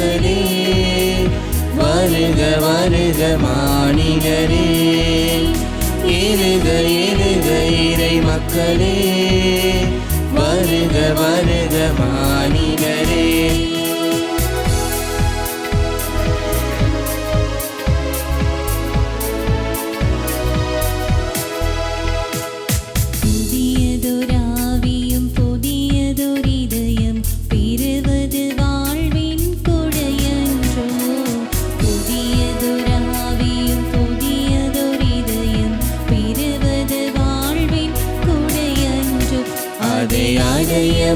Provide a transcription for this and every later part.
மக்களே, வருக வருக மானிடரே. எழுக எழுக இறை மக்களே, வருக வருக மானிடரே.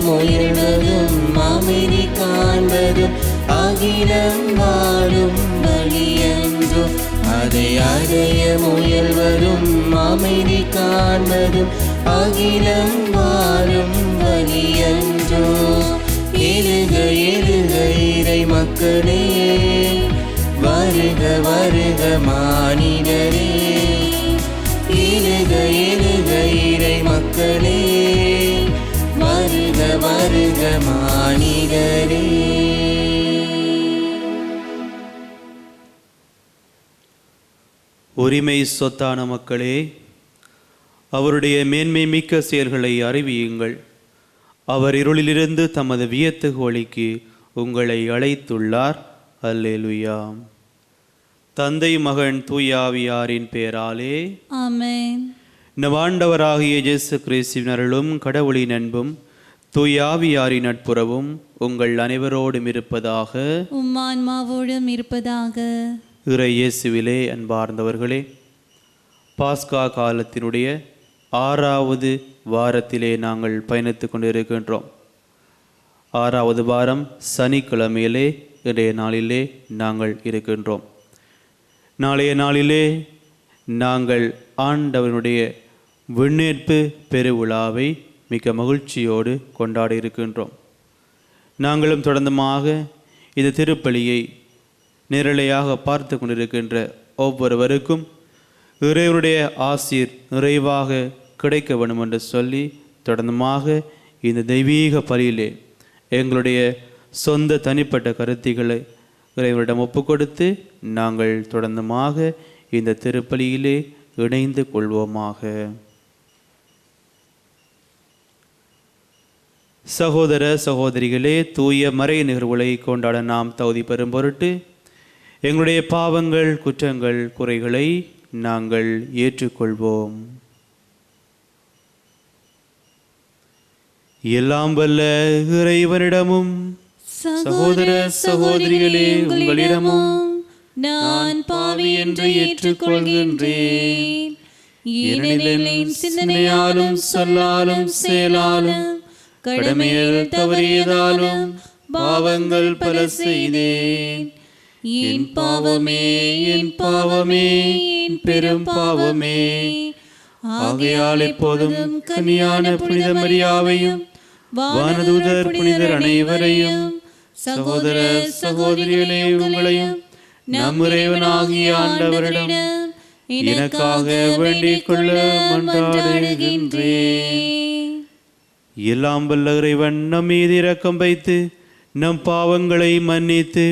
முயல்வதும் அமைதி காண்பதும் அகிலம் வாழும் வழியன்றோ. அதை அடைய முயல்வதும் அமைதி காண்பதும் அகிலம் வாழும் வழியன்றோ. எழுக எழுக இறை மக்களே, வருக வருக மானிடரே. எழுக எழுக இறை மக்களே, வருக வருக மானிடரே. உரிமை சொத்தான மக்களே, அவருடைய மேன்மை மிக்க செயல்களை அறிவியுங்கள். அவர் இருளிலிருந்து தமது வியத்தகு ஒளிக்கு உங்களை அழைத்துள்ளார். அல்லேலூயா. தந்தை மகன் தூயாவியாரின் பெயராலே ஆமென். நம் ஆண்டவராகிய இயேசு கிறிஸ்துவின் அருளும் கடவுளின் அன்பும் தூயாவியாரின் நட்புறவும் உங்கள் அனைவரோடும் இருப்பதாக. உம்மான்மாவோடும் இருப்பதாக. இறை இயேசுவிலே அன்பார்ந்தவர்களே, பாஸ்கா காலத்தினுடைய 6வது வாரத்திலே நாங்கள் பயணித்து கொண்டிருக்கின்றோம். 6வது வாரம் சனிக்கிழமையிலே இன்றைய நாளிலே நாங்கள் இருக்கின்றோம். நாளைய நாளிலே நாங்கள் ஆண்டவனுடைய விண்ணேற்பு பெருவிழாவை மிக மகிழ்ச்சியோடு கொண்டாட இருக்கின்றோம். நாங்களும் தொடர்ந்துமாக இந்த திருப்பலியை நேரலையாக பார்த்து கொண்டிருக்கின்ற ஒவ்வொருவருக்கும் இறைவனுடைய ஆசீர் நிறைவாக கிடைக்க வேண்டும் என்று சொல்லி தொடர்ந்துமாக இந்த தெய்வீக பலியிலே எங்களுடைய சொந்த தனிப்பட்ட கருத்துக்களை இறைவனிடம் ஒப்பு கொடுத்து நாங்கள் தொடர்ந்துமாக இந்த திருப்பலியிலே இணைந்து கொள்வோமாக. சகோதர சகோதரிகளே, தூய மறை நிகழ்வுகளை கொண்டாட நாம் தகுதி பெறும் பொருட்டு எங்களுடைய பாவங்கள், குற்றங்கள், குறைகளை நாங்கள் ஏற்றுக்கொள்வோம். எல்லாம் வல்ல இறைவனிடமும் சகோதர சகோதரிகளே உங்களிடமும் நான் பாவி என்று ஏற்றுக்கொள்கின்றேன். ஏனெனில் சிந்தனையாலும் சொல்லாலும் செயலாலும் கடமையில் தவறியதாலும் பாவங்கள் பல செய்தேன். என் பாவமே என் பாவமே என் பெரும் பாவமே. ஆகையால் எப்போதும் கன்னியான புனித மரியாவையும் வானதூதர் புனிதர் அனைவரையும் சகோதர சகோதரிகளே உங்களையும் நம் இறைவனாகிய ஆண்டவரிடம் எனக்காக வேண்டிக் கொள்ள மன்றாடுகின்றேன். எல்லாம் வல்ல இறைவன் நம் மீது இரக்கம் வைத்து நம் பாவங்களை மன்னித்து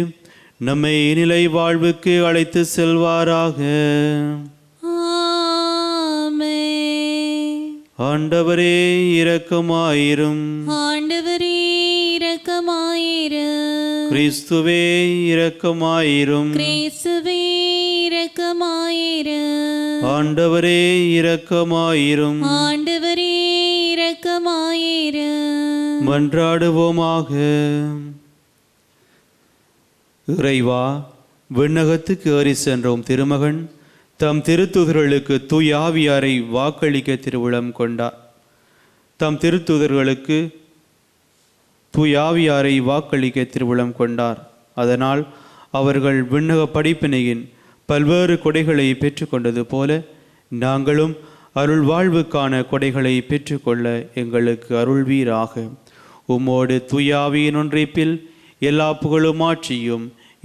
நம்மை நிலை வாழ்வுக்கு அழைத்து செல்வாராக. ஆமென். ஆண்டவரே இரக்கமாயிரும். ஆண்டவரே இரக்கமாயிரும். கிறிஸ்துவே இரக்கமாயிரும். கிறிஸ்துவே இரக்கமாயிரும். ஆண்டவரே இரக்கமாயிரும். ஆண்டவரே இரக்கமாயிரும். மன்றாடுவோமாக. இறைவா, விண்ணகத்துக்கு ஏறி சென்றோம் திருமகன் தம் திருத்தூதர்களுக்கு தூய ஆவியாரை வாக்களிக்க திருவுளம் கொண்டார். தம் திருத்தூதர்களுக்கு தூய ஆவியாரை வாக்களிக்க திருவுளம் கொண்டார். அதனால் அவர்கள் விண்ணக படிப்பினையின் பல்வேறு கொடைகளை பெற்றுக்கொண்டது போல நாங்களும் அருள் வாழ்வுக்கான கொடைகளை பெற்றுக்கொள்ள எங்களுக்கு அருள்வீராக. உம்மோடு தூயாவியின் ஒன்றிப்பில் எல்லா புகழும் ஆட்சியும்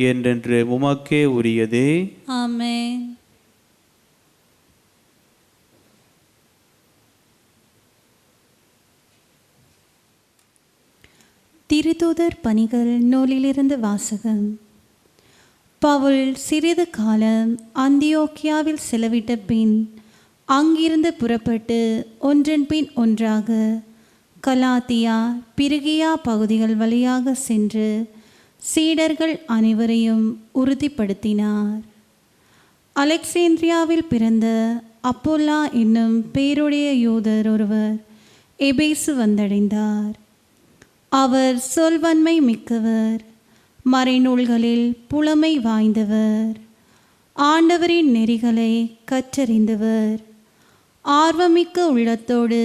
என்றென்று உமக்கே உரியதே. ஆமென். திரு திருத்தூதர் பணிகள் நூலிலிருந்து வாசகம். பவுல் சிறிது காலம் அந்தியோக்கியாவில் செலவிட்ட பின் அங்கிருந்து புறப்பட்டு ஒன்றன் பின் ஒன்றாக கலாத்தியா, பிரிகியா பகுதிகள் வழியாக சென்று சீடர்கள் அனைவரையும் உறுதிப்படுத்தினார். அலெக்சாந்திரியாவில் பிறந்த அப்போல்லா என்னும் பேருடைய யூதர் ஒருவர் எபேசு வந்தடைந்தார். அவர் சொல்வன்மை மிக்கவர், மறைநூல்களில் புலமை வாய்ந்தவர், ஆண்டவரின் நெறிகளை கற்றறிந்தவர், ஆர்வமிக்க உள்ளத்தோடு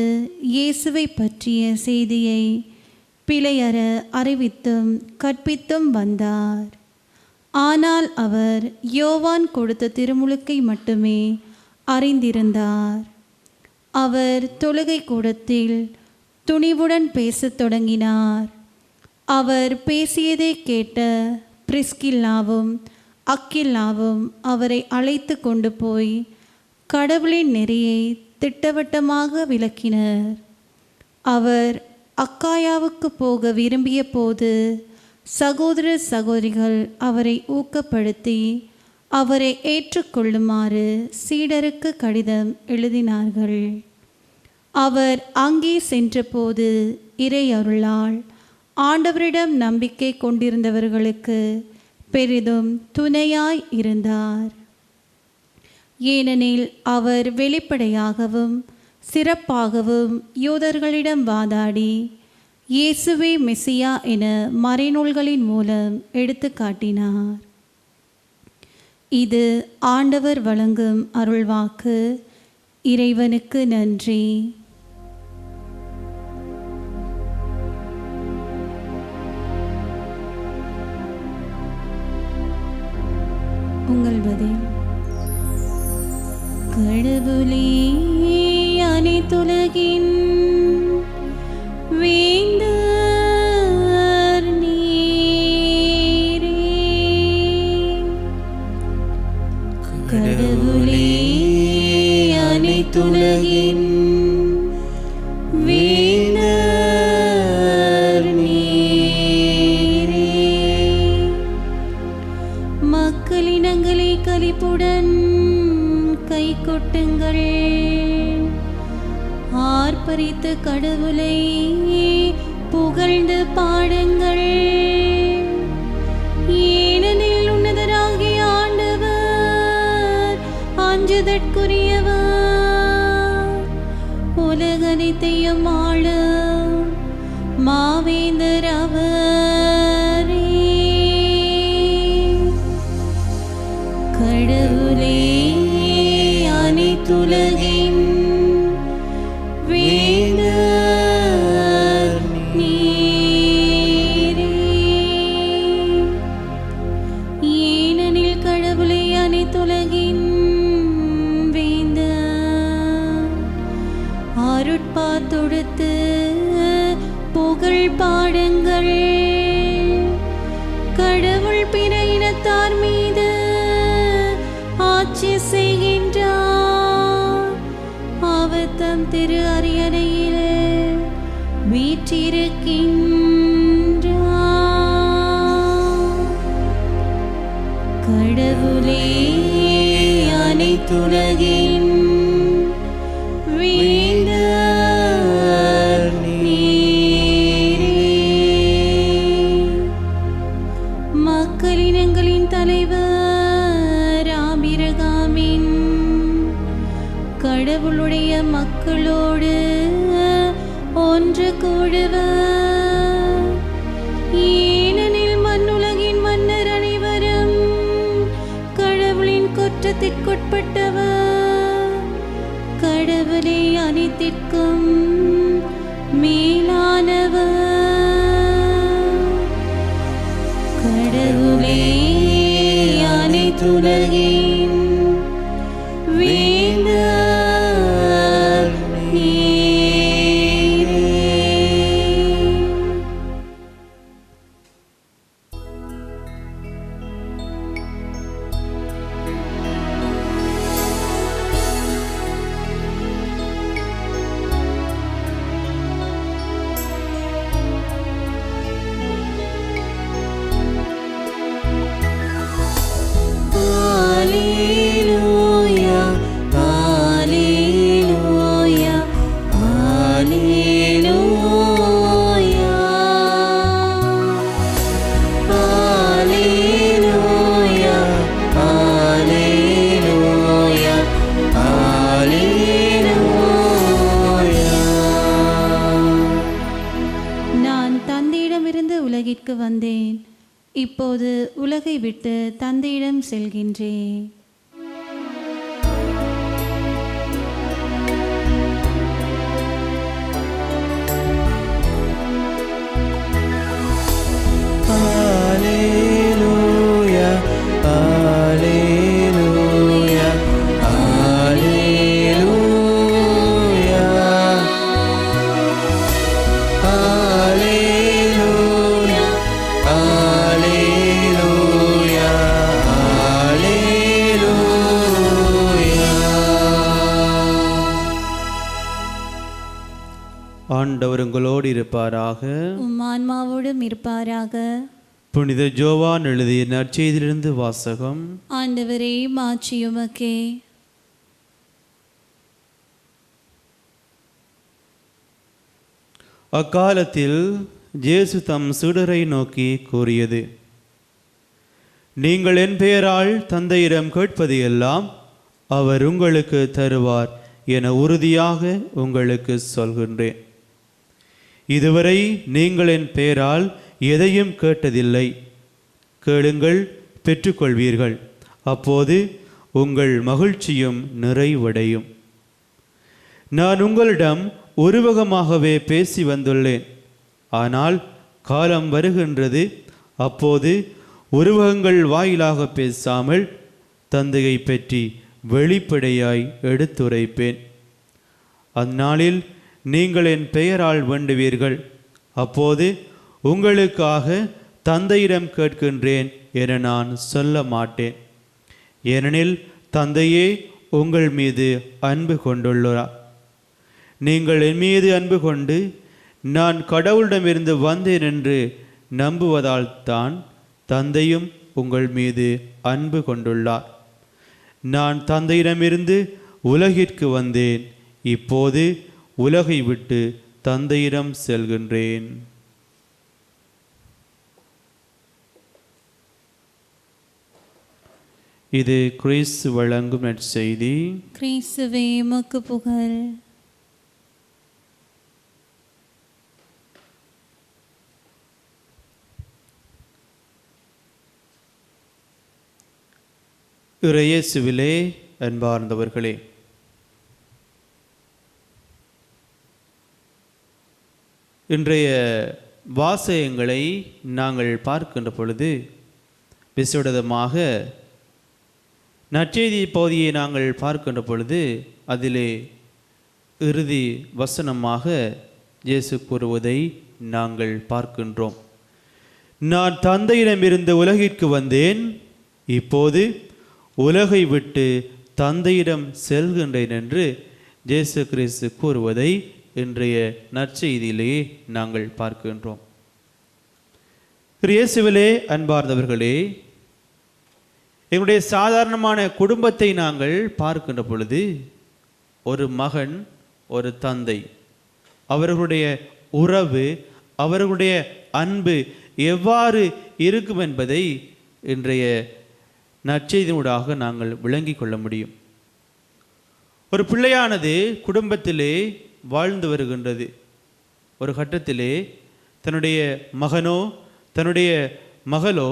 இயேசுவை பற்றிய செய்தியை பிழையற அறிவித்தும் கற்பித்தும் வந்தார். ஆனால் அவர் யோவான் கொடுத்த திருமுழுக்கை மட்டுமே அறிந்திருந்தார். அவர் தொழுகை கூடத்தில் துணிவுடன் பேசத் தொடங்கினார். அவர் பேசியதை கேட்ட பிரிஸ்கில்லாவும் அக்கில்லாவும் அவரை அழைத்து கொண்டு போய் கடவுளின் நெறியை திட்டவட்டமாக விளக்கினர். அவர் அக்காயாவுக்கு போக விரும்பிய போது சகோதர சகோதரிகள் அவரை ஊக்கப்படுத்தி அவரை ஏற்றுக்கொள்ளுமாறு சீடருக்கு கடிதம் எழுதினார்கள். அவர் அங்கே சென்றபோது இறை அருளால் ஆண்டவரிடம் நம்பிக்கை கொண்டிருந்தவர்களுக்கு பெரிதும் துணையாய் இருந்தார். ஏனெனில் அவர் வெளிப்படையாகவும் சிறப்பாகவும் யூதர்களிடம் வாதாடி இயேசுவே மெசியா என மறைநூல்களின் மூலம் எடுத்து காட்டினார். இது ஆண்டவர் வழங்கும் அருள்வாக்கு. இறைவனுக்கு நன்றி. உங்கள் பதில். கடவுளே அனைத்துலகின் வேந்தர் நீரே. கடவுளே அனைத்துலகின் வேந்தர் நீரே. மக்களினங்களை களிப்புடன் கை கொட்டுங்கள், ஆர்ப்பரித்து கடவுளை புகழ்ந்து பாடுங்கள். ஏனெனில் உன்னதராகிய ஆண்டவர் அஞ்சுதற்குரியவர், உலகனைத்தையும் ஆளும் மாவேந்தர் அவரே. கடவுளே அனைத்துலகின் வேந்தர் நீரே. ஏனெனில் கடவுளை அனைத்துலகின் வேந்தர் அருட்பா தொடுத்து புகழ் பாடுங்கள். கடவுள் பிற இனத்தார் மீது ஆட்சி செய்கின்றார். அவர் தம் திரு அரியணையில் வீற்றிருக்கின்றார். கடவுளே அனைத்துலகின் வேந்தர் நீரே. மக்களினங்களின் தலைவர் ஆபிரகாமின் கடவுளுடைய மக்களோடு ஒன்று கூடுவர். ஏனெனில் மண்ணுலகின் மன்னர் அனைவரும் கடவுளின் குற்றத்திற்குட்பட்டவர். கடவுளே அனைத்திற்கும் மேலானவர். கடவுளே அனைத்துலகின் வேந்தர் நீரே. இப்போது உலகை விட்டு தந்தையிடம் செல்கின்றேன். Alleluia, Alleluia, Alleluia, Alleluia, Alleluia, Alleluia. ஆண்டவர் உங்களோடு இருப்பாராக. உம் ஆன்மாவோடும் இருப்பாராக. புனித ஜோவான் எழுதிய நற்செய்தியிலிருந்து வாசகம். ஆண்டவரே, மாட்சி உமக்கே. அக்காலத்தில் இயேசு தம் சீடரை நோக்கி கூறியது: நீங்கள் என் பெயரால் தந்தையிடம் கேட்பது எல்லாம் அவர் உங்களுக்கு தருவார் என உறுதியாக உங்களுக்கு சொல்கின்றேன். இதுவரை நீங்கள் என் பெயரால் எதையும் கேட்டதில்லை. கேளுங்கள், பெற்றுக்கொள்வீர்கள். அப்போது உங்கள் மகிழ்ச்சியும் நிறைவடையும். நான் உங்களிடம் உருவகமாகவே பேசி வந்துள்ளேன். ஆனால் காலம் வருகின்றது, அப்போது உருவகங்கள் வாயிலாக பேசாமல் தந்தையை பற்றி வெளிப்படையாய் எடுத்துரைப்பேன். அந்நாளில் நீங்கள் என் பெயரால் வேண்டுவீர்கள். அப்போது உங்களுக்காக தந்தையிடம் கேட்கின்றேன் என நான் சொல்ல மாட்டேன். ஏனெனில் தந்தையே உங்கள் மீது அன்பு கொண்டுள்ளார். நீங்கள் என் மீது அன்பு கொண்டு நான் கடவுளிடமிருந்து வந்தேன் என்று நம்புவதால் தான் தந்தையும் உங்கள் மீது அன்பு கொண்டுள்ளார். நான் தந்தையிடமிருந்து உலகிற்கு வந்தேன். இப்போது உலகை விட்டு தந்தையிடம் செல்கின்றேன். இது கிறிஸ்து வழங்கும் நற்செய்தி. கிறிஸ்துவே, உமக்கு புகழ். இறையேசுவிலே அன்பார்ந்தவர்களே, இன்றைய வாசகங்களை நாங்கள் பார்க்கின்ற பொழுது விசேடமாக நற்செய்தி பகுதியை நாங்கள் பார்க்கின்ற பொழுது அதிலே இறுதி வசனமாக இயேசு கூறுவதை நாங்கள் பார்க்கின்றோம். நான் தந்தையிடமிருந்து உலகிற்கு வந்தேன், இப்போது உலகை விட்டு தந்தையிடம் செல்கின்றேன் என்று இயேசு கிறிஸ்து கூறுவதை இன்றைய நற்செய்தியிலேயே நாங்கள் பார்க்கின்றோம். இயேசுவிலே அன்பார்ந்தவர்களே, எங்களுடைய சாதாரணமான குடும்பத்தை நாங்கள் பார்க்கின்ற பொழுது ஒரு மகன், ஒரு தந்தை, அவர்களுடைய உறவு, அவர்களுடைய அன்பு எவ்வாறு இருக்கும் என்பதை இன்றைய நற்செய்தியூடாக நாங்கள் விளங்கி கொள்ள முடியும். ஒரு பிள்ளையானது குடும்பத்திலே வாழ்ந்து வருகின்றது. ஒரு கட்டத்திலே தன்னுடைய மகனோ தன்னுடைய மகளோ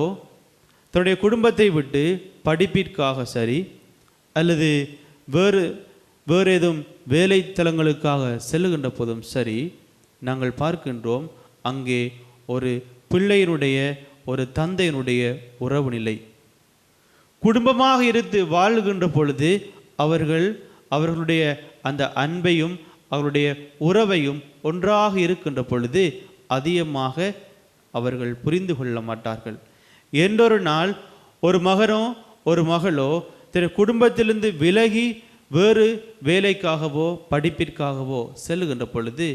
தன்னுடைய குடும்பத்தை விட்டு படிப்பிற்காக சரி அல்லது வேறு ஏதும் வேலைத்தலங்களுக்காக செல்லுகின்ற போதும் சரி, நாங்கள் பார்க்கின்றோம் அங்கே ஒரு பிள்ளையினுடைய ஒரு தந்தையினுடைய உறவு நிலை. குடும்பமாக இருந்து வாழ்கின்ற பொழுது அவர்களுடைய அந்த அன்பையும் அவருடைய உறவையும் ஒன்றாக இருக்கின்ற பொழுது அதிகமாக அவர்கள் புரிந்து கொள்ள மாட்டார்கள். என்றொரு நாள் ஒரு மகனோ ஒரு மகளோ தன் குடும்பத்திலிருந்து விலகி வேறு வேலைக்காகவோ படிப்பிற்காகவோ செல்லுகின்ற பொழுது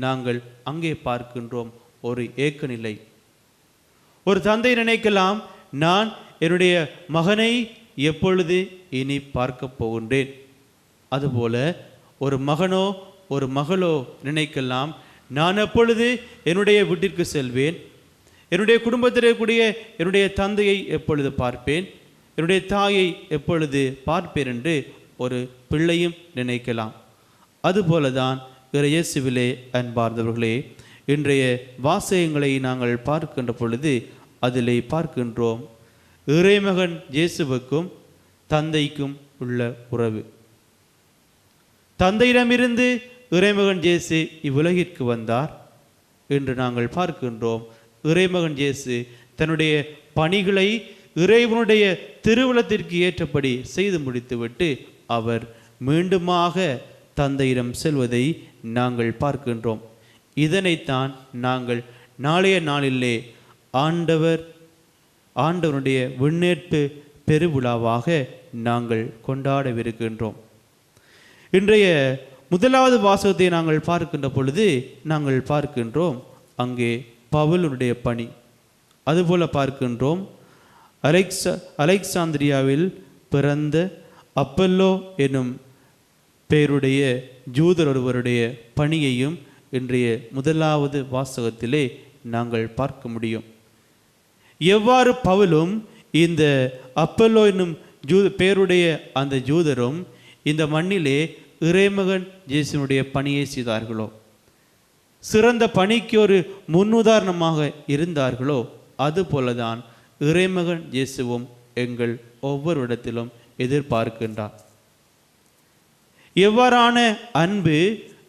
நாங்கள் அங்கே பார்க்கின்றோம் ஒரு ஏக்க நிலை. ஒரு தந்தை நினைக்கலாம், நான் என்னுடைய மகனை எப்பொழுது இனி பார்க்க போகின்றேன். அதுபோல ஒரு மகனோ ஒரு மகளோ நினைக்கலாம், நான் எப்பொழுது என்னுடைய வீட்டிற்கு செல்வேன், என்னுடைய குடும்பத்தில் இருக்கக்கூடிய என்னுடைய தந்தையை எப்பொழுது பார்ப்பேன், என்னுடைய தாயை எப்பொழுது பார்ப்பேன் என்று ஒரு பிள்ளையும் நினைக்கலாம். அதுபோல தான் இயேசுவிலே அன்பார்ந்தவர்களே, இன்றைய வாசகங்களை நாங்கள் பார்க்கின்ற பொழுது அதிலே பார்க்கின்றோம் இறைமகன் இயேசுவுக்கும் தந்தைக்கும் உள்ள உறவு. தந்தையிடமிருந்து இறைமகன் இயேசு இவ்வுலகிற்கு வந்தார் என்று நாங்கள் பார்க்கின்றோம். இறைமகன் இயேசு தன்னுடைய பணிகளை இறைவனுடைய திருவுளத்திற்கு ஏற்றபடி செய்து முடித்துவிட்டு அவர் மீண்டுமாக தந்தையிடம் செல்வதை நாங்கள் பார்க்கின்றோம். இதனைத்தான் நாங்கள் நாளைய நாளிலே ஆண்டவருடைய விண்ணேற்பு பெருவிழாவாக நாங்கள் கொண்டாடவிருக்கின்றோம். இன்றைய முதலாவது வாசகத்தை நாங்கள் பார்க்கின்ற பொழுது நாங்கள் பார்க்கின்றோம் அங்கே பவுலுடைய பணி. அதுபோல பார்க்கின்றோம் அலெக்சாந்திரியாவில் பிறந்த அப்பல்லோ எனும் பெயருடைய ஜூதர் ஒருவருடைய பணியையும் இன்றைய முதலாவது வாசகத்திலே நாங்கள் பார்க்க முடியும். எவ்வாறு பவுலும் இந்த அப்பல்லோ என்னும் பெயருடைய அந்த ஜூதரும் இந்த மண்ணிலே இறைமகன் இயேசுனுடைய பணியை செய்தார்களோ, சிறந்த பணிக்கு ஒரு முன்னுதாரணமாக இருந்தார்களோ, அதுபோலதான் இறைமகன் இயேசுவும் எங்கள் ஒவ்வொரு இடத்திலும் எதிர்பார்க்கின்றார். எவ்வாறான அன்பு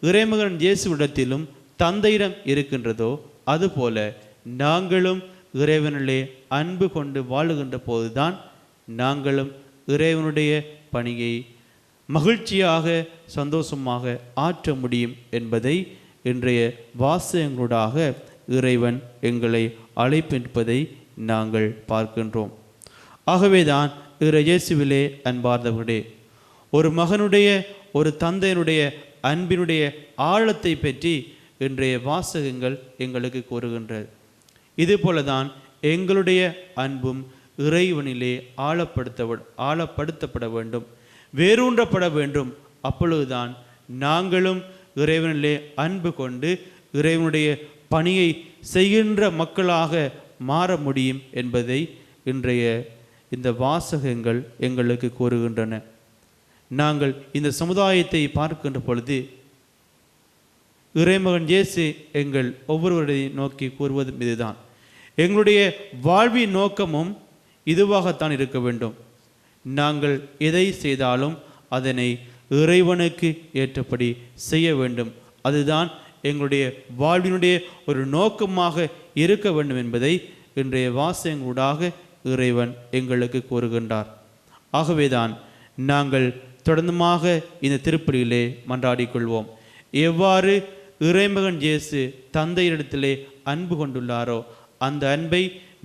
இறைமகன் இயேசுவிடத்திலும் தந்தையிடம் இருக்கின்றதோ அதுபோல நாங்களும் இறைவனிலே அன்பு கொண்டு வாழுகின்ற போதுதான் நாங்களும் இறைவனுடைய பணியை மகிழ்ச்சியாக சந்தோஷமாக ஆற்ற முடியும் என்பதை இன்றைய வாசகங்களூடாக இறைவன் எங்களை அழைப்பிப்பதை நாங்கள் பார்க்கின்றோம். ஆகவேதான் இயேசுவிலே அன்பார்ந்தவர்களே, ஒரு மகனுடைய ஒரு தந்தையினுடைய அன்பினுடைய ஆழத்தை பற்றி இன்றைய வாசகங்கள் எங்களுக்கு கூறுகின்றது. இதுபோலதான் எங்களுடைய அன்பும் இறைவனிலே ஆழப்படுத்தப்பட வேண்டும், வேரூன்றப்பட வேண்டும். அப்பொழுதுதான் நாங்களும் இறைவனிலே அன்பு கொண்டு இறைவனுடைய பணியை செய்கின்ற மக்களாக மாற முடியும் என்பதை இன்றைய இந்த வாசகங்கள் எங்களுக்கு கூறுகின்றன. நாங்கள் இந்த சமுதாயத்தை பார்க்கின்ற பொழுது இறைமகன் இயேசு எங்கள் ஒவ்வொருவரையும் நோக்கி கூறுவதும் இதுதான். எங்களுடைய வாழ்வின் நோக்கமும் இதுவாகத்தான் இருக்க வேண்டும். நாங்கள் எதை செய்தாலும் அதனை இறைவனுக்கு ஏற்றபடி செய்ய வேண்டும். அதுதான் எங்களுடைய வாழ்வினுடைய ஒரு நோக்கமாக இருக்க வேண்டும் என்பதை இன்றைய வாசகங்களூடாக இறைவன் எங்களுக்கு கூறுகின்றார். ஆகவேதான் நாங்கள் தொடர்ந்துமாக இந்த திருப்பலியிலே மன்றாடிக்கொள்வோம். எவ்வாறு இறைமகன் இயேசு தந்தையிடத்திலே அன்பு கொண்டுள்ளாரோ அந்த அன்பை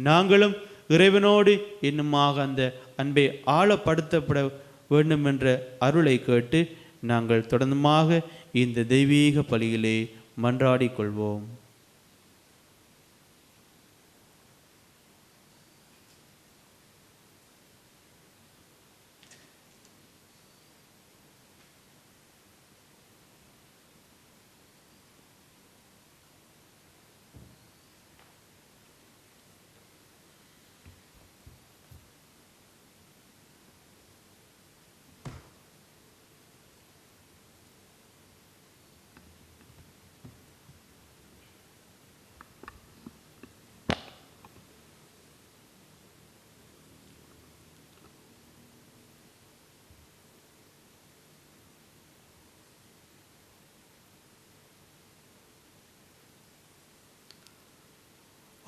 நாங்களும் இறைவனோடு இன்னுமாக அந்த அன்பை ஆழப்படுத்தப்பட வேண்டும் என்ற அருளை கேட்டு நாங்கள் தொடர்ந்துமாக இந்த தெய்வீக பலியிலே மன்றாடிக்கொள்வோம்.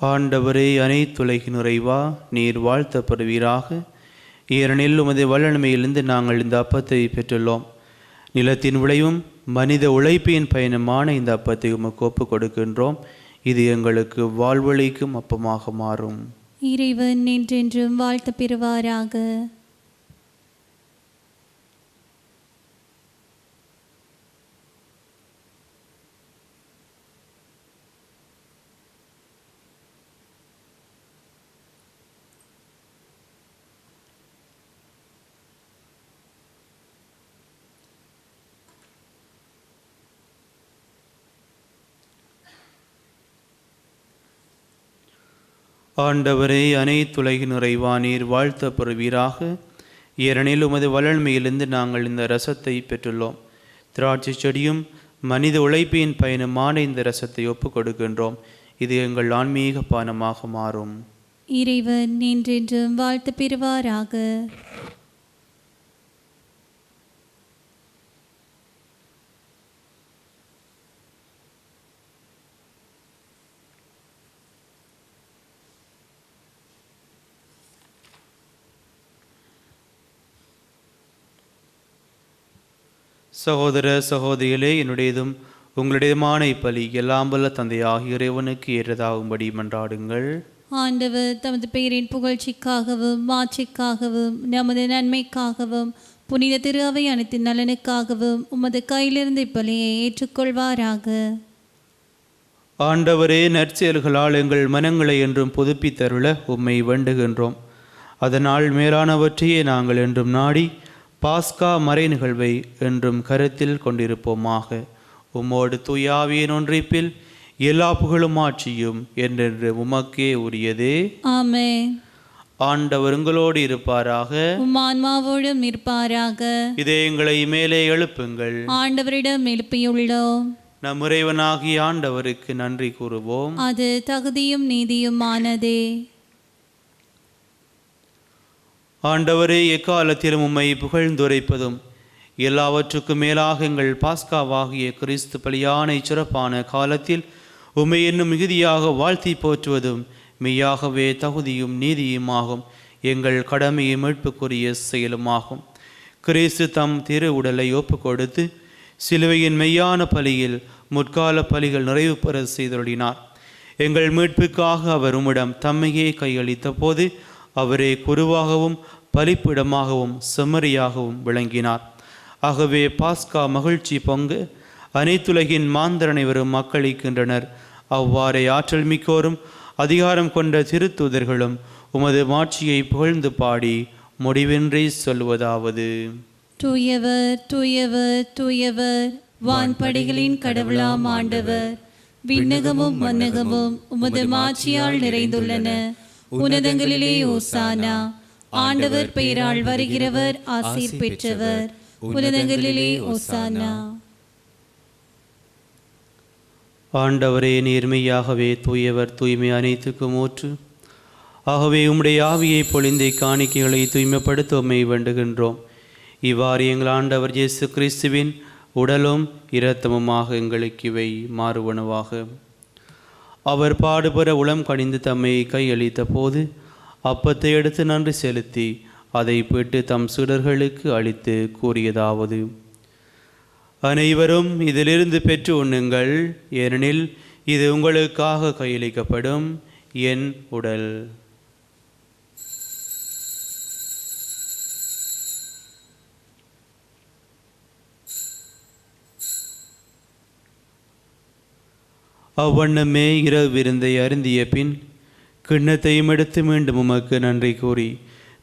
ஆண்டவரே, அனைத்துலகின் நிறைவா, நீர் வாழ்த்தப்படுவீராக. ஏனெனில் உமது வல்லமையிலிருந்து நாங்கள் இந்த அப்பத்தை பெற்றுள்ளோம். நிலத்தின் விளைவும் மனித உழைப்பின் பயணமான இந்த அப்பத்தை உமக்கு ஒப்புக் கொடுக்கின்றோம். இது எங்களுக்கு வாழ்வளிக்கும் அப்பமாக மாறும். இறைவன் என்றென்றும் வாழ்த்து பெறுவாராக. ஆண்டவரே, அனைத்துலகின் நிறைவா, நீர் வாழ்த்தப்படுவீராக. ஏனெனில் உமது வல்லமையிலிருந்து நாங்கள் இந்த ரசத்தை பெற்றுள்ளோம். திராட்சை செடியும் மனித உழைப்பின் பயணமான இந்த ரசத்தை ஒப்புக் கொடுக்கின்றோம். இது எங்கள் ஆன்மீக பானமாக மாறும். இறைவன் என்றென்றும் வாழ்த்து பெறுவாராக. சகோதர சகோதரிகளே, என்னுடையதும் உங்களுடையமான இப்பலி எல்லாம் வல்ல தந்தையாகிய இறைவனுக்கு ஏற்றதாகும்படி மன்றாடுங்கள். ஆண்டவர் தமது பெயரின் புகழ்ச்சிக்காகவும் மாட்சிக்காகவும் நமது நன்மைக்காகவும் புனித திரு அவை அனைத்தின் நலனுக்காகவும் உமது கையிலிருந்து இப்பலியை ஏற்றுக்கொள்வாராக. ஆண்டவரே, நற்செயல்களால் எங்கள் மனங்களை என்றும் புதுப்பித்தருள உம்மை வேண்டுகின்றோம். அதனால் மேலானவற்றையே நாங்கள் என்றும் நாடி பாஸ்கா மறை நிகழ்வை என்றும் கருத்தில் கொண்டிருப்போமாக. உம்மோடு தூயாவியின் ஒன்றிப்பில் எல்லா புகழும் ஆட்சியும் என்றென்று உமக்கே உரியதே. ஆமென். ஆண்டவர் உங்களோடு இருப்பாராக. உம் ஆன்மாவோடும் இருப்பாராக. இதயங்களை மேலே எழுப்புங்கள். ஆண்டவரிடம் எழுப்பியுள்ளோம். நம் இறைவனாகிய ஆண்டவருக்கு நன்றி கூறுவோம். அது தகுதியும் நீதியுமானதே. ஆண்டவரே, எக்காலத்திலும் உம்மை புகழ்ந்துரைப்பதும் எல்லாவற்றுக்கும் மேலாக எங்கள் பாஸ்காவாகிய கிறிஸ்து பலியானை சிறப்பான காலத்தில் உம்மை என்னும் மிகுதியாக வாழ்த்தி போற்றுவதும் மெய்யாகவே தகுதியும் நீதியுமாகும். எங்கள் கடமையை மீட்புக்குரிய செயலுமாகும். கிறிஸ்து தம் திரு உடலை ஒப்பு கொடுத்து சிலுவையின் மெய்யான பலியில் முற்கால பலிகள் நிறைவு பெற செய்தருளினார். எங்கள் மீட்புக்காக அவர் உம்மிடம் தம்மையே கையளித்த போது அவரே குருவாகவும் பலிப்பிடமாகவும் செம்மறியாகவும் விளங்கினார். ஆகவே பாஸ்கா மகிழ்ச்சி பொங்க அனைத்துலகின் மாந்தர் அனைவரும் மக்களிக்கின்றனர். அவ்வாறே ஆற்றல் மிக்கோரும் அதிகாரம் கொண்ட திருத்தூதர்களும் உமது மாட்சியை புகழ்ந்து பாடி முடிவின்றி சொல்வதாவது: தூயவர் தூயவர் தூயவர், வான்படைகளின் கடவுளாம் ஆண்டவர். விண்ணகமும் மன்னகமும் உமது மாட்சியால் நிறைந்துள்ளன. உன்னதங்களிலே ஓசானா. ஆண்டவர் பெயரால் வருகிறவர் ஆசீர் பெற்றவர். உன்னதங்களிலே ஓசானா. ஆண்டவரே, நேர்மையாகவே தூயவர், தூய்மை அனைத்துக்கும் ஊற்று. ஆகவே உம்முடைய ஆவியை பொழிந்தை காணிக்கைகளை தூய்மைப்படுத்த உம்மை வேண்டுகின்றோம். இவ்வாறு எங்கள் ஆண்டவர் இயேசு கிறிஸ்துவின் உடலும் இரத்தமுமாக எங்களுக்கு இவை மாறுவனவாக. அவர் பாடுபட உளம் கனிந்து தம்மை கையளித்த போது அப்பத்தை எடுத்து நன்றி செலுத்தி அதை பெற்று தம் சீடர்களுக்கு அளித்து கூறியதாவது: அனைவரும் இதிலிருந்து பெற்று உண்ணுங்கள், ஏனெனில் இது உங்களுக்காக கையளிக்கப்படும் என் உடல். அவ்வண்ணமே இரவு விருந்தை அருந்திய பின் கிண்ணத்தையும் எடுத்து மீண்டும் உமக்கு நன்றி கூறி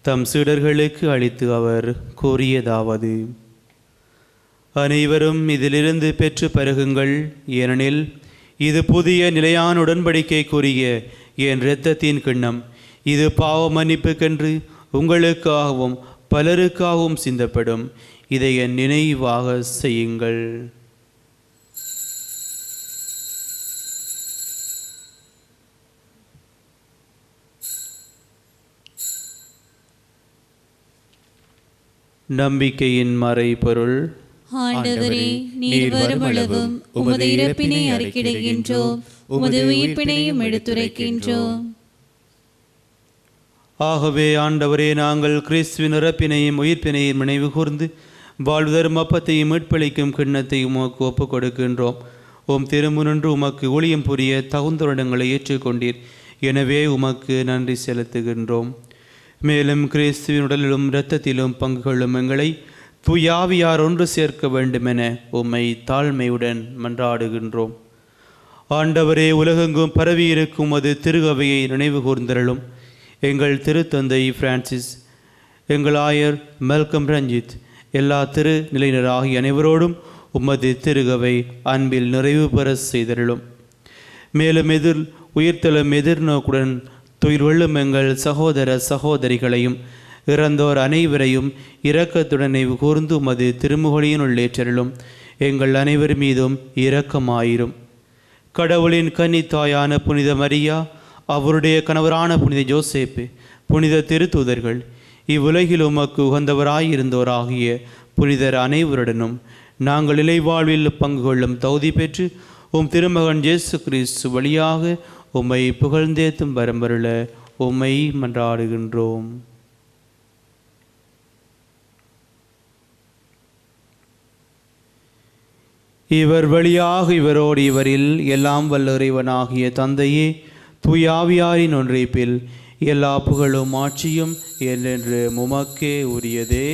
தம் சீடர்களுக்கு அளித்து அவர் கூறியதாவது: அனைவரும் இதிலிருந்து பெற்று பருகுங்கள், ஏனெனில் இது புதிய நிலையான உடன்படிக்கைக்குரிய என் இரத்தத்தின் கிண்ணம். இது பாவ மன்னிப்புக்கென்று உங்களுக்காகவும் பலருக்காகவும் சிந்தப்படும். இதை என் நினைவாக செய்யுங்கள். நம்பிக்கையின் மறைபொருள். ஆண்டவரே, நீர் வருமளவும் உமது இறப்பினை அறிக்கையிடுகின்றோம், உமது உயிர்ப்பினையும் எடுத்துரைக்கின்றோம். ஆகவே ஆண்டவரே, நாங்கள் கிறிஸ்துவின் இறப்பினையும் உயிர்ப்பினையும் நினைவு கூர்ந்து வாழ்வதரும் அப்பத்தையும் மீட்பளிக்கும் கிண்ணத்தையும் உமக்கு ஒப்புக் கொடுக்கின்றோம். உம் திருமுனின்று உமக்கு ஊழியம் புரிய தகுந்தவரிடங்களை ஏற்றுக்கொண்டீர். எனவே உமக்கு நன்றி செலுத்துகின்றோம். மேலும் கிறிஸ்துவின் உடலிலும் இரத்தத்திலும் பங்கு கொள்ளும் எங்களை தூயாவியார் ஒன்று சேர்க்க வேண்டுமென உம்மை தாழ்மையுடன் மன்றாடுகின்றோம். ஆண்டவரே, உலகெங்கும் பரவியிருக்கும் அது திரு அவையை நினைவு கூர்ந்தருளும். எங்கள் திருத்தந்தை பிரான்சிஸ், எங்கள் ஆயர் மெல்கம் ரஞ்சித், எல்லா திரு நிலையினர் ஆகிய அனைவரோடும் உமது திருகவை அன்பில் நிறைவு பெற செய்தருளும். மேலும் உயிர்த்தெழும் எதிர்நோக்குடன் துயிர் வெள்ளும் எங்கள் சகோதர சகோதரிகளையும் இறந்தோர் அனைவரையும் இரக்கத்துடன் நினைவு கூர்ந்து உமது திருமுகலியின் உள்ளேற்றலும். எங்கள் அனைவர் மீதும் இரக்கமாயிரும். கடவுளின் கன்னித்தாயான புனித மரியா, அவருடைய கணவரான புனித ஜோசேப்பு, புனித திருத்தூதர்கள், இவ்வுலகில் உமக்கு உகந்தவராயிருந்தோராகிய புனிதர் அனைவருடனும் நாங்கள் இலைவாழ்வில் பங்கு கொள்ளும் தகுதி பெற்று உம் திருமகன் இயேசு கிறிஸ்து வழியாக உம்மை புகழ்ந்தேத்தும் வரம்பருள உம்மை மன்றாடுகின்றோம். இவர் வழியாக இவரோடு இவரில் எல்லாம் வல்ல இறைவனாகிய தந்தையே, தூயாவியாரின் ஒன்றிப்பில் எல்லா புகழும் ஆட்சியும் என்றென்று உமக்கே உரியதே.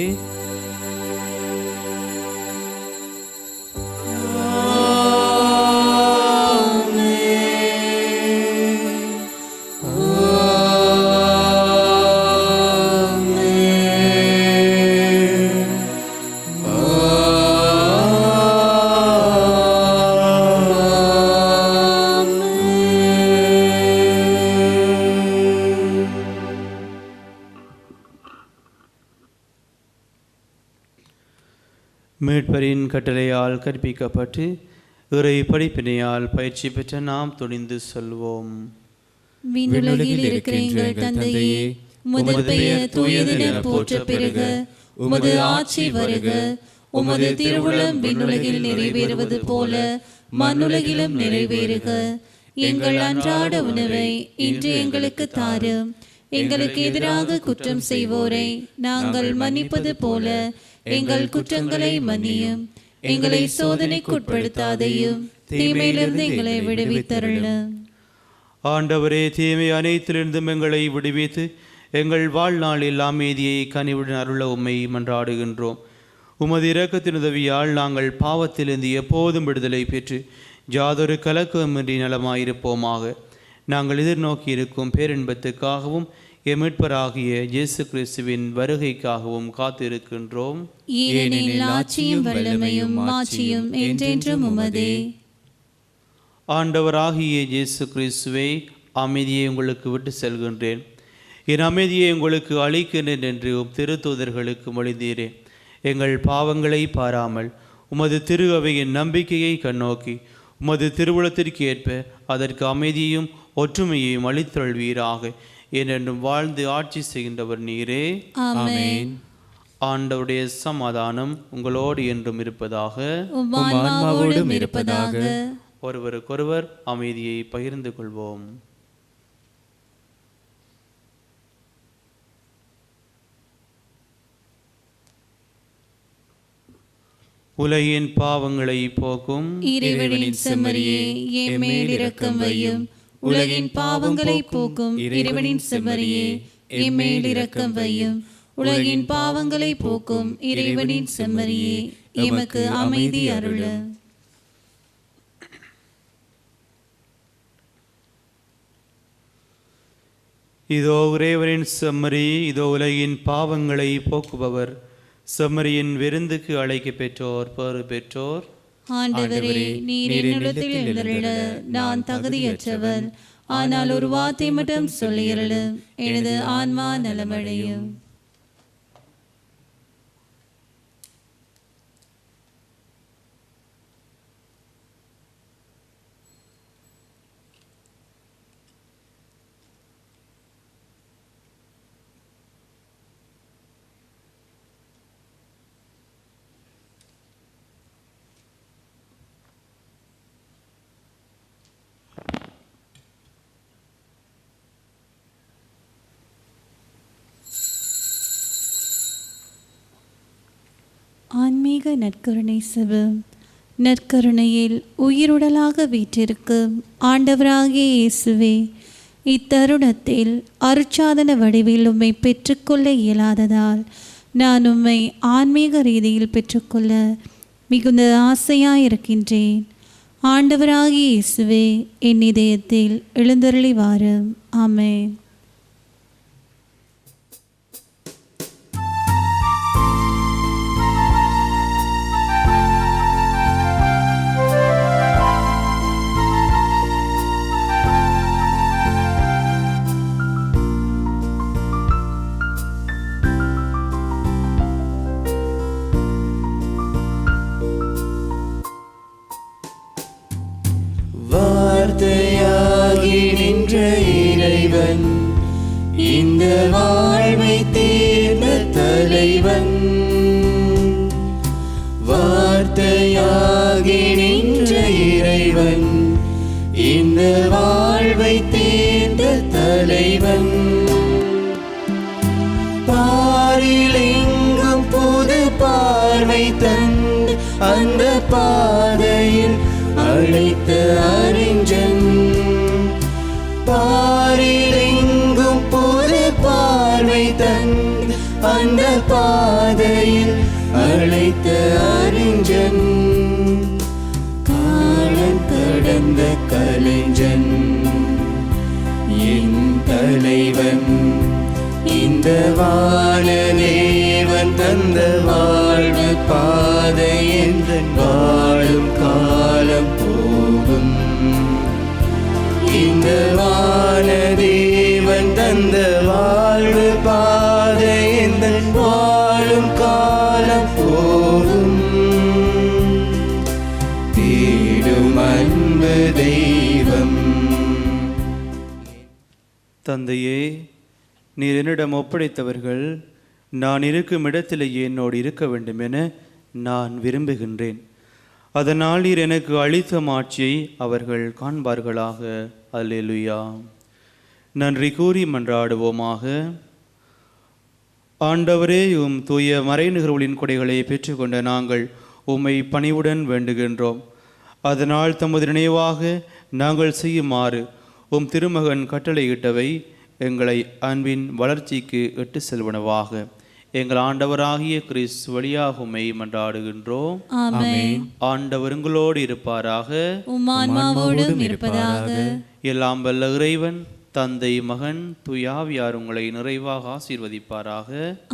மீட்பரின் கட்டளையால் கற்பிக்கப்பட்டு இறை படிப்பினையால் பயிற்சி பெற்ற நாம் துணிந்து சொல்வோம். விண்ணுலகில் இருக்கிற எங்கள் தந்தையே, உமது பெயர் தூயதென போற்றப் பெறுக. உமது ஆட்சி வருக. உமது திருவுளம் விண்ணுலகில் நிறைவேறுவது போல மண்ணுலகிலும் நிறைவேறுக. எங்கள் அன்றாட உணவை இன்று எங்களுக்கு தாரும். எங்களுக்கு எதிராக குற்றம் செய்வோரை நாங்கள் மன்னிப்பது போல எங்கள் குற்றங்களை மன்னியும். எங்களை சோதனைக்குட்படுத்தாதையும், தீமையிலிருந்து எங்களை விடுவித்தருளும். ஆண்டவரே, தீமை அனைத்திலிருந்தும் எங்களை விடுவித்து எங்கள் வாழ்நாளில் அமைதியை கனிவுடன் அருள உம்மை மன்றாடுகின்றோம். உமது இரக்கத்தின் உதவியால் நாங்கள் பாவத்திலிருந்து எப்போதும் விடுதலை பெற்று யாதொரு கலக்கமின்றி நலமாயிருப்போமாக. நாங்கள் எதிர்நோக்கி இருக்கும் பேரின்பத்துக்காகவும் எமிட்பராகிய இயேசு கிறிஸ்துவின் வருகைக்காகவும் காத்திருக்கின்றோம். ஏனெனில் ஆட்சியும் வல்லமையும் மாட்சியும் என்றென்றும் உமதே. ஆண்டவராகிய இயேசு கிறிஸ்துவை, அமைதியை உங்களுக்கு விட்டு செல்கின்றேன், என் அமைதியை உங்களுக்கு அளிக்கின்றேன் என்று திருத்தூதர்களுக்கு மொழிந்தீரே. எங்கள் பாவங்களை பாராமல் உமது திரு அவையின் நம்பிக்கையை கண்ணோக்கி உமது திருவுளத்திற்கு ஏற்ப அதற்கு அமைதியையும் ஒற்றுமையையும் அளித்தருள்வீராக. என்றென்றும் வாழ்ந்து ஆட்சி செய்கின்றவர் நீரே. ஆமென். ஆண்டவருடைய சமாதானம் உங்களோடு என்றும் இருப்பதாக. உம் ஆன்மாவோடும் இருப்பதாக. ஒருவருக்கொருவர் அமைதியை பகிர்ந்து கொள்வோம். உலகின் பாவங்களை போக்கும் இறைவனின் செம்மறியே, என் மேல் இரக்கம் வையும். உலகின் பாவங்களை போக்கும் இறைவனின் செம்மறியே, என் மேல் இரக்கம் வையும். உலகின் பாவங்களை போக்கும் இறைவனின் செம்மறியே, எமக்கு அமைதி அருளும். இதோ இறைவனின் செம்மறி, இதோ உலகின் பாவங்களை போக்குபவர். செம்மறியின் விருந்துக்கு அழைக்க பெற்றோர் பேறு பெற்றோர். ஆண்டவரே, நீர் என்னிடத்தில் எழுந்தருள நான் தகுதியற்றவர். ஆனால் ஒரு வார்த்தை மட்டும் சொல்லியருளும், எனது ஆன்மா நலமடையும். ஆன்மீக நற்கருணை செபம். நற்கருணையில் உயிருடலாக வீற்றிருக்கும் ஆண்டவராகிய இயேசுவே, இத்தருணத்தில் அருட்சாதன வடிவில் உம்மை பெற்றுக்கொள்ள இயலாததால் நான் உம்மை ஆன்மீக ரீதியில் பெற்றுக்கொள்ள மிகுந்த ஆசையாயிருக்கின்றேன். ஆண்டவராகிய இயேசுவே, என் இதயத்தில் எழுந்தருளி வாரும். ஆமென். வார்த்தையாகி நின்ற இறைவன், இந்த வாழ்வை தேர்ந்த தலைவன், வார்த்தையாகி நின்ற இறைவன், இந்த வாழ்வை தேர்ந்த தலைவன், பாரிலெங்கும் புது பார்வை தந்து அந்த பாதையில் அழைத்த அறிஞன், பாரிலெங்கும் புது பார்வை தந்து அந்த பாதையில் அழைத்த அறிஞன், காலம் கடந்த கலைஞன், என் தலைவன், இந்த வானதேவன் தந்த வாழ்வு பாதை என்று வாழும் காலம் போகும், இந்த வானதேவன் தந்த வாழ்வு பாதை என்று வாழும் காலம் போகும், தேடும் அன்பு தெய்வம். தந்தையே, நீர் என்னிடம் ஒப்படைத்தவர்கள் நான் இருக்கும் இடத்திலேயே என்னோடு இருக்க வேண்டும் என நான் விரும்புகின்றேன். அதனால் நீர் எனக்கு அளித்த மாட்சியை அவர்கள் காண்பார்களாக. அல்லேலூயா. நன்றி கூறி மன்றாடுவோமாக. ஆண்டவரே, உம் தூய மறைநிகழ்வுகளின் கொடைகளை பெற்றுக்கொண்ட நாங்கள் உம்மை பணிவுடன் வேண்டுகின்றோம். அதனால் தமது நினைவாக நாங்கள் செய்யுமாறு உம் திருமகன் கட்டளையிட்டவை எங்களை அன்பின் வளர்ச்சிக்கு இட்டு செல்வனவாக எங்கள் ஆண்டவராகிய கிறிஸ்து வழியாக உம்மை மன்றாடுகின்றோம். ஆமென். ஆண்டவர் உங்களோடு இருப்பாராக. உம் ஆன்மாவோடும் இருப்பதாக. எல்லாம் வல்ல இறைவன் தந்தை, மகன், தூயாவியார் உங்களை நிறைவாக ஆசீர்வதிப்பாராக.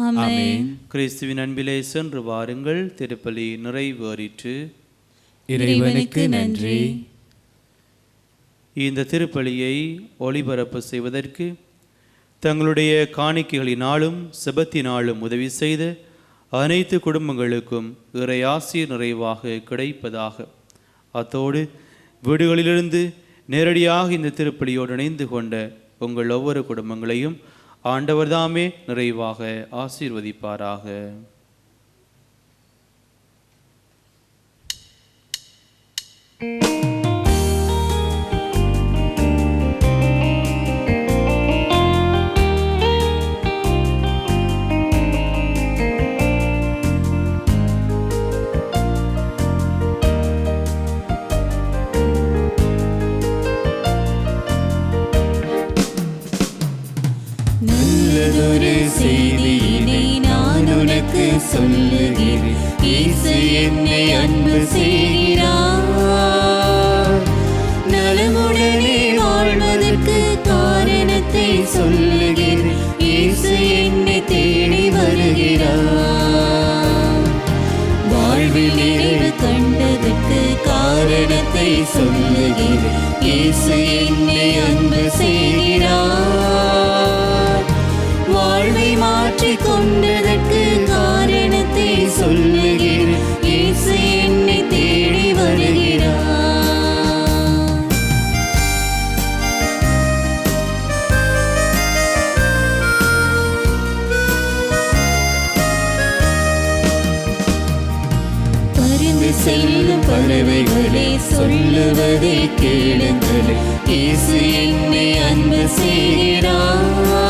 ஆமென். கிறிஸ்துவின் அன்பிலே சென்று வாருங்கள். திருப்பலி நிறைவேறிற்று. இறைவனுக்கு நன்றி. இந்த திருப்பலியை ஒளிபரப்பு செய்வதற்கு தங்களுடைய காணிக்கைகளினாலும் செபத்தினாலும் உதவி செய்த அனைத்து குடும்பங்களுக்கும் இறையாசிர் நிறைவாக கிடைப்பதாக. அத்தோடு வீடுகளிலிருந்து நேரடியாக இந்த திருப்பலியோடு இணைந்து கொண்ட உங்கள் ஒவ்வொரு குடும்பங்களையும் ஆண்டவர்தாமே நிறைவாக ஆசீர்வதிப்பாராக. நல்லதொரு செய்தியினை நான் உனக்கு சொல்லுகிறேன். இயேசு என்னை அன்பு செய்கிறார். நலமுடனே வாழ்வதற்கு காரணத்தை சொல்லுகிறேன். இயேசு என்னை தேடி வருகிறார். வாழ்வில் நிறைவு கண்டதற்கு காரணத்தை சொல்லுகிறேன். இயேசு என்னை அன்பு செய்கிறார். வாழ்வை மாற்றிக் கொண்டதற்கு காரணத்தை சொல்லுகிறேன். இயேசு என்னை தேடி வருகிறார். பறந்து செல்லும் பறவைகளே, சொல்லுவதை கேளுங்களே. இயேசு என்னை அன்பு செய்கிறார்.